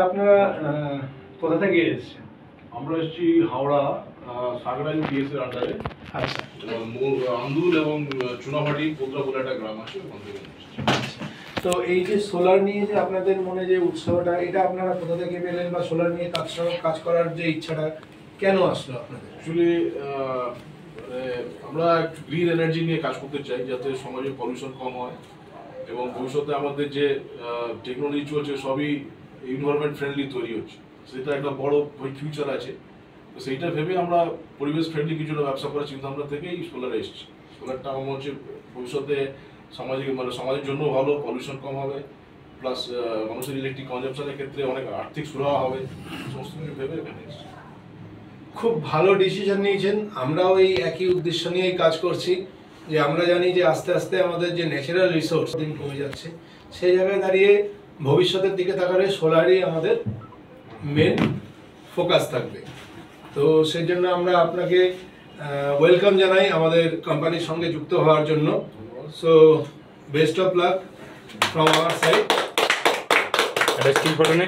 আপনারা কোথা থেকে এসেছেন? আমরা এসেছি হাওড়া সাগরাইল পিএস এর আন্ডারে। আচ্ছা, আন্দুল এবং চুনাভাটি পোদ্রা বলে একটা গ্রাম আছে, ওখান থেকে এসেছি। তো এই যে সোলার নিয়ে যে আপনাদের মনে যে উৎসাহটা, এটা আপনারা কোথা থেকে পেলেন, বা সোলার নিয়ে কাজ করার যে ইচ্ছাটা কেন আসলো আপনাদের? অ্যাকচুয়ালি আমরা গ্রিন এনার্জি নিয়ে কাজ করতে চাই, যাতে সমাজে পলিউশন কম হয় এবং ভবিষ্যতে আমাদের যে টেকনোলজি চলছে সবই এনভায়রনমেন্ট ফ্রেন্ডলি তৈরি হচ্ছে, সেটা একটা বড় ফিউচার আছে। তো সেইটা ভেবে আমরা পরিবেশ ফ্রেন্ডলি কিছুটা ব্যবসা করার চিন্তা ভাবনা থেকেই সোলারে এসেছি। সোলারটা আমার হচ্ছে ভবিষ্যতে সমাজের জন্য ভালো, পলিউশন কম হবে, প্লাস মানুষের ইলেকট্রিক কনজাম্পশনের ক্ষেত্রে অনেক আর্থিক সুরাহা হবে, সমস্ত কিছু ভেবে এখানে এসেছি। খুব ভালো ডিসিশন নিয়েছেন। আমরাও এই একই উদ্দেশ্য নিয়েই কাজ করছি, যে আমরা জানি যে আস্তে আস্তে আমাদের যে ন্যাচারাল রিসোর্স দিন কমে যাচ্ছে, সেই জায়গায় দাঁড়িয়ে ভবিষ্যতের দিকে তাকালে সোলারই আমাদের মেন ফোকাস থাকবে। তো সেই জন্য আমরা আপনাকে ওয়েলকাম জানাই আমাদের কোম্পানির সঙ্গে যুক্ত হওয়ার জন্য। So best of luck from our side. এটা স্টিল ফটো নে।